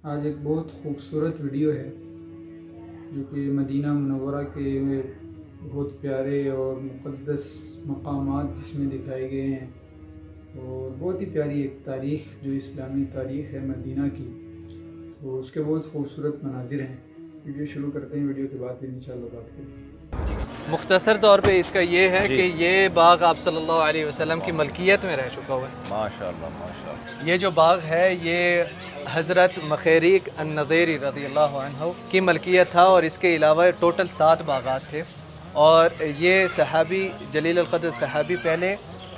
आज एक बहुत खूबसूरत वीडियो है जो कि मदीना मुनव्वरा के बहुत प्यारे और मुक़द्दस मकामात जिसमें दिखाए गए हैं और बहुत ही प्यारी एक तारीख़ जो इस्लामी तारीख़ है मदीना की, तो उसके बहुत खूबसूरत मनाजिर हैं। वीडियो शुरू करते हैं, वीडियो के बाद फिर इंशाअल्लाह बात करेंगे। मुख्तसर तौर पे इसका ये है कि ये बाग आप सल्लल्लाहु अलैहि वसल्लम की मलकियत में रह चुका हुआ है। माशाअल्लाह माशाअल्लाह। ये जो बाग है ये हज़रत मखैरिक अन-नज़ीरी रज़ियल्लाहु अन्हु की मलकियत था और इसके अलावा टोटल 7 बागात थे। और ये सहाबी जलील अल-क़द्र सहाबी पहले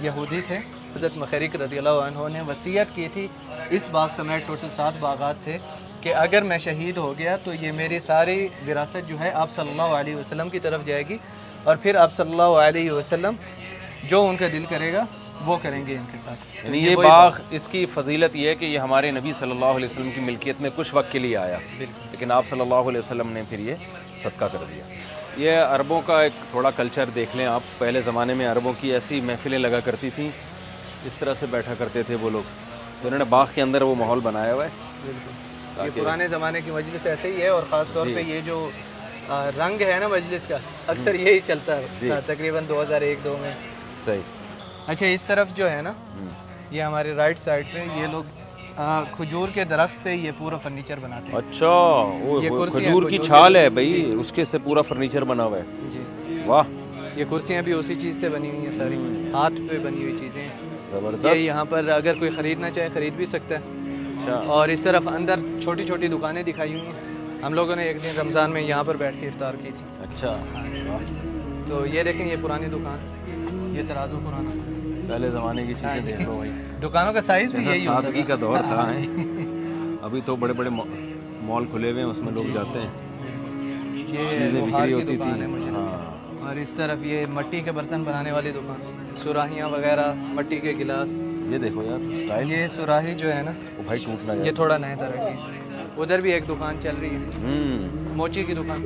यहूदी थे। हज़रत मखैरिक रज़ियल्लाहु अन्हु ने वसीयत की थी इस बाग समेत टोटल 7 बागात थे कि अगर मैं शहीद हो गया तो ये मेरी सारी विरासत जो है आप सल्लल्लाहु अलैहि वसल्लम की तरफ जाएगी और फिर आप सल्लल्लाहु अलैहि वसल्लम जो उनका दिल करेगा वो करेंगे इनके साथ। यानी ये बाग, इसकी फ़जीलत ये है कि ये हमारे नबी सल्लल्लाहु अलैहि वसल्लम की मिल्कियत में कुछ वक्त के लिए आया, लेकिन आप सल्लल्लाहु अलैहि वसल्लम ने फिर ये सदका कर दिया। ये अरबों का एक थोड़ा कल्चर देख लें आप। पहले ज़माने में अरबों की ऐसी महफ़िलें लगा करती थी, इस तरह से बैठा करते थे वो लोग, तो उन्होंने बाग के अंदर वो माहौल बनाया हुआ है। बिल्कुल, ये पुराने ज़माने की मजलिस ऐसे ही है और ख़ास तौर पे ये जो रंग है ना मजलिस का, अक्सर यही चलता है तकरीबन 2001-2 में। सही। अच्छा, इस तरफ जो है ना, ये हमारे राइट साइड पे ये लोग खजूर के दरख्त से ये पूरा फर्नीचर बनाते हैं। अच्छा, ये वो कुर्सियाँ खजूर की छाल है भाई, उसके से पूरा फर्नीचर बना हुआ है। जी वाह। ये कुर्सियाँ भी उसी चीज़ से बनी हुई हैं, सारी हाथ पे बनी हुई चीज़ें। ज़बरदस्त। ये यहाँ पर अगर कोई ख़रीदना चाहे ख़रीद भी सकता है। अच्छा। और इस तरफ अंदर छोटी छोटी दुकानें दिखाई हुई हैं। हम लोगों ने एक दिन रमज़ान में यहाँ पर बैठ के इफ्तार की थी। अच्छा। तो ये देखें, ये पुरानी दुकान, ये तराजू पुराना, पहले ज़माने की चीज़ें देख लो भाई। दुकानों का साइज़ भी यही होता सादगी था। का दौर था। अभी तो बड़े बड़े मॉल खुले हुए हैं, उसमें लोग जाते हैं, ये चीज़ें लोहार बिक्री की होती दुकान है थी। मुझे हाँ। लगता है। और इस तरफ ये मिट्टी के बर्तन बनाने वाली दुकान, सुराहियाँ वगैरह, मिट्टी के गिलास। ये देखो यार स्टाइल, ये सुराही जो है ना, वो भाई टूट ना जाए। ये थोड़ा नए तरह की। उधर भी एक दुकान चल रही है, मोची की दुकान।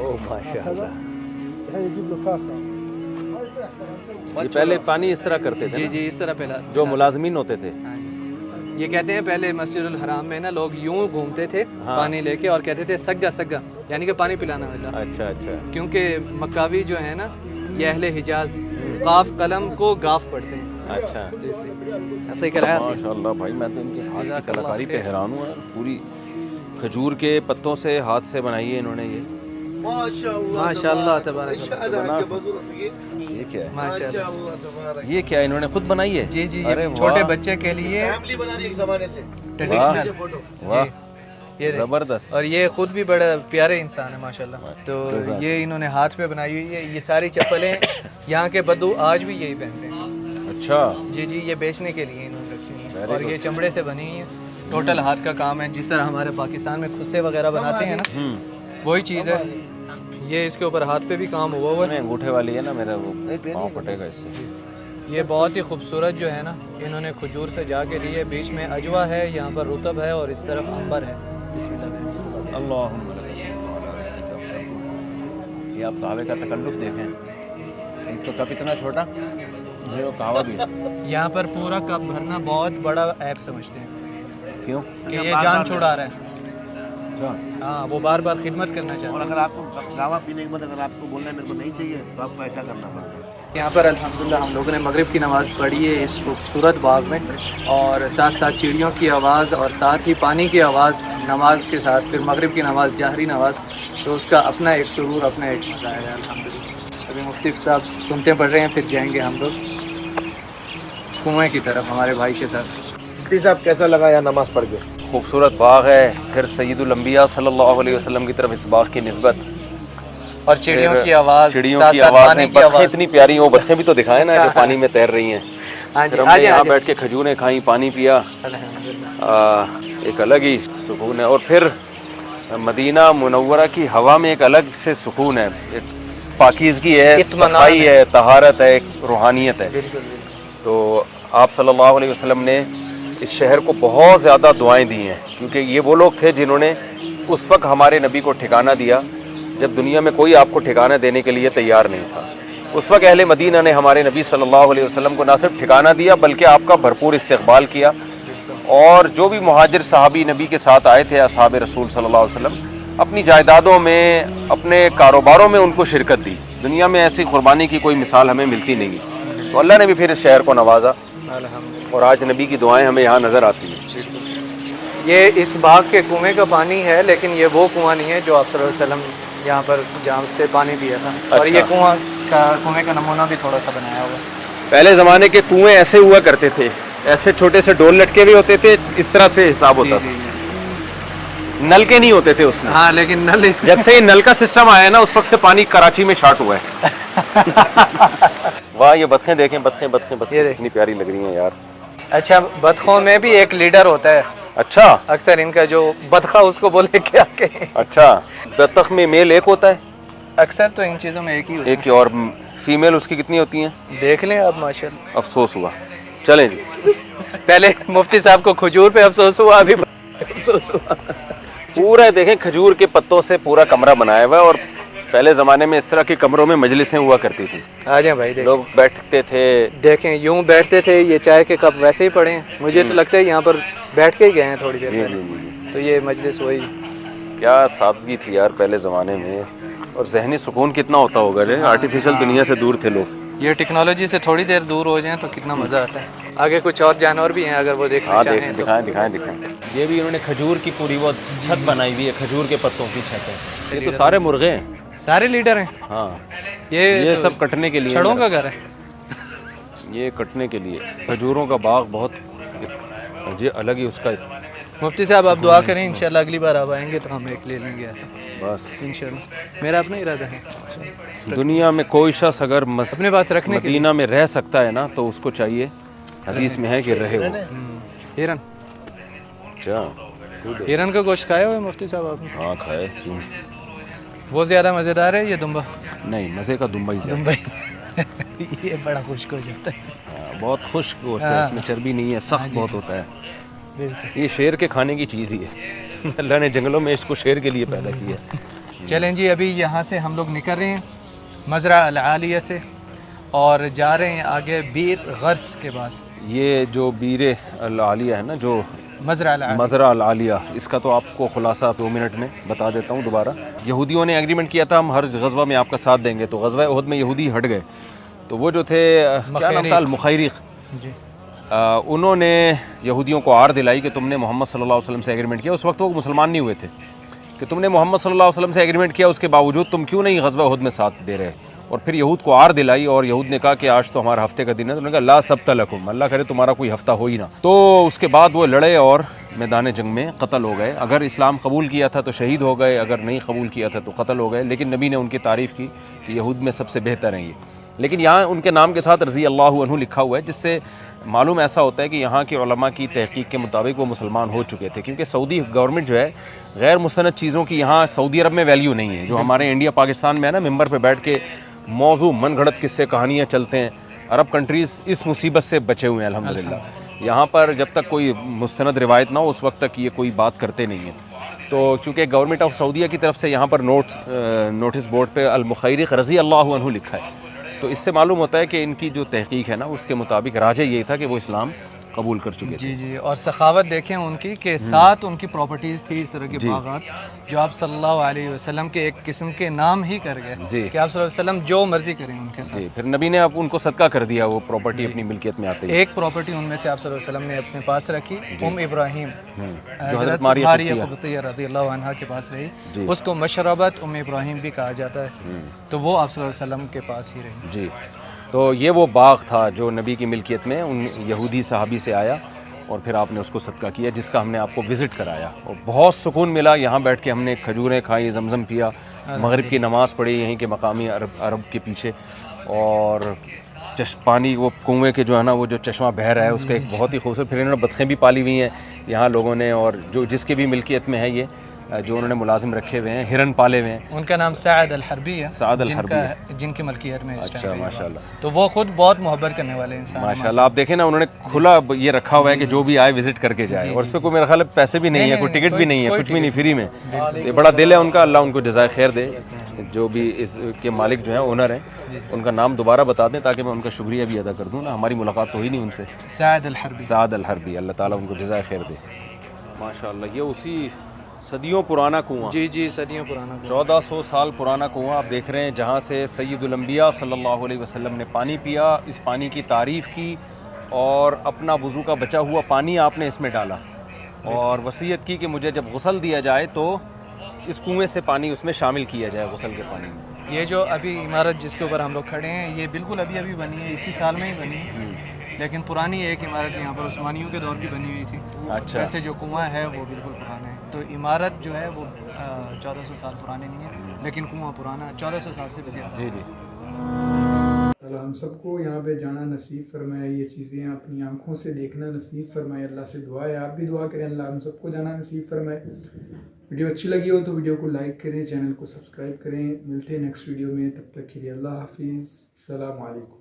ओह माशाल्लाह। ये पहले पानी इस तरह करते थे जी ना? जी, इस तरह पहला जो मुलाजमीन होते थे। हाँ जी। ये कहते हैं पहले मस्जिदुल हराम में ना लोग यूं घूमते थे पानी लेके और कहते थे सग्गा सग्गा, यानी कि पानी पिलाना वाला। अच्छा अच्छा। क्योंकि मक्कावी जो है ना, ये अहले हिजाज काफ कलम को गाफ पढ़ते हैं। अच्छा माशाल्लाह भाई, मैं तो इनके हाथ की कलाकारी पे हैरान हूँ। पूरी खजूर के पत्तों से हाथ से बनाई है इन्होंने ये। माशाल्लाह तबारक। ये क्या है? माशाल्लाह। ये क्या इन्होंने खुद बनाई है? जी जी, अरे ये छोटे वाह। बच्चे के लिए ट्रेडिशनल। वाह, ये जबरदस्त। और ये खुद भी बड़ा प्यारे इंसान है माशाल्लाह। तो ये इन्होंने हाथ पे बनाई हुई है। ये सारी चप्पलें यहाँ के बद्दू आज भी यही पहनते हैं। अच्छा। जी जी, ये बेचने के लिए इन्होंने रखी हुई है। और ये चमड़े से बनी हुई है, टोटल हाथ का काम है। जिस तरह हमारे पाकिस्तान में खुस्से वगैरह बनाते हैं ना, वही चीज़ है। ये इसके ऊपर हाथ पे भी काम हुआ हुआ है। अंगूठे वाली है ना, मेरा वो पाँव फटेगा इससे। ये बहुत ही खूबसूरत जो है ना, इन्होंने खजूर से जाके दी है। बीच में अजवा है, यहाँ पर रुतब है और इस तरफ अंबर है। बिस्मिल्लाह। अल्लाहुम्मा। ये आप कहवे का तकल्लुफ़ देखें, इसका कप इतना छोटा, ये वो कहवा भी है। यहाँ पर पूरा कप भरना बहुत बड़ा ऐप समझते हैं। क्यों? कि ये जान छुड़ा रहा है। अच्छा। हाँ, वो बार बार खिदमत करना चाहता है। और अगर आपको कहवा पीने के बाद अगर आपको बोलना है मेरे को नहीं चाहिए, तो आपको ऐसा करना पड़ता है। यहाँ पर अल्हम्दुलिल्लाह हम लोगों ने मगरिब की नमाज़ पढ़ी है इस खूबसूरत बाग में, और साथ साथ चिड़ियों की आवाज़ और साथ ही पानी की आवाज़ नमाज के साथ, फिर मगरिब की नमाज़ जहरी नमाज, तो उसका अपना एक सुरूर, अपना एक मज़ा है अल्हम्दुलिल्लाह। अभी मुफ्ती साहब सुनते पढ़ रहे हैं, फिर जाएंगे हम लोग कुएँ की तरफ हमारे भाई के साथ। मुफ्ती साहब कैसा लगा यहाँ नमाज पढ़ के? खूबसूरत बाग है, फिर सैयदुल अंबिया सल्लल्लाहु अलैहि वसल्लम की तरफ इस बाग की निस्बत, और चिड़ियों की आवाज़, चिड़ियों की आवाज़ें, बत्खें इतनी प्यारी, वो बत्खें भी तो दिखाए ना जो पानी में तैर रही हैं। फिर हमने यहाँ बैठ के खजूरें खाई, पानी पिया, एक अलग ही सुकून है। और फिर मदीना मुनव्वरा की हवा में एक अलग से सुकून है, एक पाकीज़गी है, सफाई है, तहारत है, एक रूहानियत है। तो आप सल्लल्लाहु अलैहि वसल्लम ने इस शहर को बहुत ज़्यादा दुआएं दी हैं, क्योंकि ये वो लोग थे जिन्होंने उस वक्त हमारे नबी को ठिकाना दिया जब दुनिया में कोई आपको ठिकाना देने के लिए तैयार नहीं था। उस वक्त अहले मदीना ने हमारे नबी सल्लल्लाहु अलैहि वसल्लम को ना सिर्फ ठिकाना दिया बल्कि आपका भरपूर इस्तकबाल किया। और जो भी मुहाजिर सहाबी नबी के साथ आए थे असहाब रसूल सल्लल्लाहु अलैहि वसल्लम, अपनी जायदादों में, अपने कारोबारों में उनको शिरकत दी। दुनिया में ऐसी कुर्बानी की कोई मिसाल हमें मिलती नहीं। तो अल्लाह ने भी फिर इस शहर को नवाजा और आज नबी की दुआएं हमें यहाँ नज़र आती हैं। ये इस बाग के कुएं का पानी है, लेकिन ये वो कुआं नहीं है जो आप सल्लल्लाहु अलैहि वसल्लम यहाँ पर जहाँ से पानी पिया था। और ये कुएं का नमूना भी थोड़ा सा बनाया हुआ। पहले ज़माने के कुएं ऐसे हुआ करते थे, ऐसे छोटे से डोल लटके भी होते थे, इस तरह से हिसाब होता था। नल के नहीं होते थे उसमें। हाँ, लेकिन नल जब से ये नल का सिस्टम आया ना, उस वक्त से पानी कराची में शार्ट हुआ है। वाह, ये बत्खें देखें, बत्खें कितनी प्यारी लग रही हैं यार। अच्छा, बतखों में भी एक लीडर होता है। अच्छा, अक्सर इनका जो बतखा उसको बोले क्या के। अच्छा, बतख में मेल एक होता है? अक्सर तो इन चीज़ों में एक ही होता है। एक ही। और फीमेल उसकी कितनी होती हैं? देख लें आप, माशाल्लाह। अफसोस हुआ। चलें जी। पहले मुफ्ती साहब को खजूर पे अफसोस हुआ, अभी अफसोस हुआ। पूरा देखें, खजूर के पत्तों से पूरा कमरा बनाया हुआ है। और पहले ज़माने में इस तरह के कमरों में मजलिसें हुआ करती थी। आ जाए भाई, देखें। लोग बैठते थे, देखें यूं बैठते थे। ये चाय के कप वैसे ही पड़े हैं। मुझे तो लगता है यहाँ पर बैठ के ही गए हैं थोड़ी देर पहले। तो ये मजलिस वही। क्या सादगी थी यार पहले ज़माने में, और जहनी सुकून कितना होता होगा। आर्टिफिशियल दुनिया से दूर थे लोग। ये टेक्नोलॉजी से थोड़ी देर दूर हो जाएं तो कितना मज़ा आता है। आगे कुछ और जानवर भी हैं, अगर वो देखना चाहें तो। दिखाएं। ये भी उन्होंने खजूर की पूरी वो छत बनाई हुई है, खजूर के पत्तों की छत है। ये तो सारे मुर्गे हैं, सारे लीडर हैं। हाँ, ये सब कटने के लिए, छड़ों का घर है ये कटने के लिए। खजूरों का बाग बहुत ये अलग ही उसका। मुफ्ती साहब आप दुआ करें, इंशाल्लाह अगली बार आप आएंगे तो हम एक ले लेंगे ऐसा। बस इंशाल्लाह, मेरा अपना इरादा है। दुनिया में कोई शख्स अगर अपने पास रखने के मदीना में रह सकता है ना, तो उसको चाहिए, हदीस में है कि रहे वो। हिरन। क्या हिरन का गोश्त खाया हुआ है मुफ्ती साहब आपने? हाँ, खाए। वो ज़्यादा मज़ेदार है ये दुम्बा? नहीं, मज़े का दुम्बा ही दुम्बा ये बड़ा खुश्क हो जाता है। बहुत खुश्क गोश्त है, इसमें चर्बी नहीं है, सख्त बहुत होता है। ये शेर के खाने की चीज़ ही है। अल्लाह ने जंगलों में इसको शेर के लिए पैदा किया है। चलें जी, अभी यहाँ से हम लोग निकल रहे हैं मज़रा अल आलिया से और जा रहे हैं आगे बीर गर्स के पास। ये जो बीर अल आलिया है ना, जो मज़रा अल आलिया, इसका तो आपको खुलासा 2 मिनट में बता देता हूँ दोबारा। यहूदियों ने एग्रीमेंट किया था हम हर गज़वा में आपका साथ देंगे, तो गज़वा उहद में यहूदी हट गए। तो वो जो थे, क्या नाम था, अल-मुखैरिक़ जी, उन्होंने यहूदियों को आड़ दिलाई कि तुमने मोहम्मद सल्लल्लाहु अलैहि वसल्लम से एग्रीमेंट किया। उस वक्त वो मुसलमान नहीं हुए थे, कि तुमने मोहम्मद सल्लल्लाहु अलैहि वसल्लम से एग्रीमेंट किया, उसके बावजूद तुम क्यों नहीं गज़वा उहद में साथ दे रहे। और फिर यहूद को आड़ दिलाई, और यहूद ने कहा कि आज तो हमारा हफ्ते का दिन है। तो उन्होंने कहा ला सब्त लकुम, अल्लाह करे तुम्हारा कोई हफ्ता हो ही ना। तो उसके बाद वो लड़े और मैदान जंग में कत्ल हो गए। अगर इस्लाम कबूल किया था तो शहीद हो गए, अगर नहीं कबूल किया था तो कत्ल हो गए। लेकिन नबी ने उनकी तारीफ़ की कि यहूद में सबसे बेहतर हैं ये। लेकिन यहाँ उनके नाम के साथ रज़ी अल्लाहु अन्हु लिखा हुआ है, जिससे मालूम ऐसा होता है कि यहाँ के उलमा की तहकीक के मुताबिक वो मुसलमान हो चुके थे। क्योंकि सऊदी गवर्नमेंट जो है, गैर मुस्तनद चीज़ों की यहाँ सऊदी अरब में वैल्यू नहीं है। जो हमारे इंडिया पाकिस्तान में है ना, मिंबर पे बैठ के मौजू मन घड़त किस्से कहानियाँ चलते हैं। अरब कंट्रीज़ इस मुसीबत से बचे हुए हैं अल्हम्दुलिल्लाह। यहाँ पर जब तक कोई मुस्तनद रिवायत ना हो, उस वक्त तक ये कोई बात करते नहीं हैं। तो चूँकि गवर्नमेंट ऑफ सऊदीया की तरफ से यहाँ पर नोटिस बोर्ड पे अल-मुखैरिक़ रज़ी अल्लाहु अन्हु लिखा है। तो इससे मालूम होता है कि इनकी जो तहकीक है ना, उसके मुताबिक राजा यही था कि वो इस्लाम कबूल कर चुके थे। जी जी। और सखावत देखें उनकी के साथ उनकी प्रॉपर्टीज़ थी इस तरह के बागात, जो आप सल्लल्लाहु अलैहि वसल्लम के एक किस्म के नाम ही कर गए कि आप सल्लल्लाहु अलैहि वसल्लम जो मर्जी करें उनके साथ। जी। फिर नबी ने आप उनको सदका कर दिया, वो प्रॉपर्टी अपनी मिल्कियत में आते ही। एक प्रॉपर्टी उनमें से आप सल्लल्लाहु अलैहि वसल्लम ने अपने पास रखी, इब्राहिम हज़रत मारिया रज़ियल्लाहु अन्हा के पास रही। उसको मशरबत इब्राहिम भी कहा जाता है। तो वो आप सल्लल्लाहु अलैहि वसल्लम के पास ही रही। जी। तो ये वो बाग था जो नबी की मिल्कियत में उन यहूदी सहाबी से आया, और फिर आपने उसको सदका किया, जिसका हमने आपको विज़िट कराया। और बहुत सुकून मिला। यहाँ बैठ के हमने खजूरें खाई, जमज़म पिया, मगरिब की नमाज़ पढ़ी यहीं के मकामी अरब के पीछे। और पानी वो कुएँ के जो है ना, वो जो चश्मा बह रहा है, उसका एक बहुत ही खूबसूरत। फिर इन्होंने बतखें भी पाली हुई हैं यहाँ लोगों ने, और जो जिसके भी मिल्कियत में है ये, जो उन्होंने मुलाजिम रखे हुए हैं, हिरन पाले हुए हैं। उनका नाम साद अल हरबी है, साद अल हरबी, जिनकी मलकियत में। अच्छा, माशाल्लाह। तो वो खुद बहुत मोहब्बत करने वाले इंसान माशाल्लाह। आप देखें ना, उन्होंने खुला ये रखा हुआ है कि जो भी आए विजिट करके जाए। और इस पर कोई मेरा ख्याल पैसे भी नहीं है, कोई टिकट भी नहीं है, कुछ भी नहीं, फ्री में। ये बड़ा दिल है उनका, अल्लाह उनको जज़ाए खैर दे। जो भी इसके मालिक जो हैं, ओनर हैं, उनका नाम दोबारा बता दें ताकि मैं उनका शुक्रिया भी अदा कर दूँ ना। हमारी मुलाकात तो हुई नहीं उनसे। साद अल हरबी। साद अल हरबी, अल्लाह ताला उनको जज़ाए खैर दे। माशाअल्लाह, ये उसी सदियों पुराना कुआं, जी जी, सदियों पुराना कुआं। 1400 साल पुराना कुआं आप देख रहे हैं, जहाँ से सैयदुल अंबिया सल्लल्लाहु अलैहि वसल्लम ने पानी पिया, इस पानी की तारीफ़ की और अपना वज़ू का बचा हुआ पानी आपने इसमें डाला और वसीयत की कि मुझे जब गुस्ल दिया जाए तो इस कुएं से पानी उसमें शामिल किया जाए, गुस्ल के पानी में। ये जो अभी इमारत जिसके ऊपर हम लोग खड़े हैं, ये बिल्कुल अभी अभी बनी है, इसी साल में ही बनी है, लेकिन पुरानी एक इमारत यहाँ पर उस्मानियों के दौर की बनी हुई थी। अच्छा। वैसे जो कुआं है वो बिल्कुल पुराना है, तो इमारत जो है वो 1400 साल पुरानी नहीं है, लेकिन कुआं पुराना 1400 साल से भी ज़्यादा। जी जी। अल्लाह हम सबको यहाँ पे जाना नसीब फरमाए, ये चीज़ें अपनी आंखों से देखना नसीब फरमाए। अल्लाह से दुआ है, आप भी दुआ करें, अल्लाह हम सबको जाना नसीब फरमाए। वीडियो अच्छी लगी हो तो वीडियो को लाइक करें, चैनल को सब्सक्राइब करें। मिलते हैं नेक्स्ट वीडियो में, तब तक के लिए अल्लाह हाफिज़, अस्सलाम वालेकुम।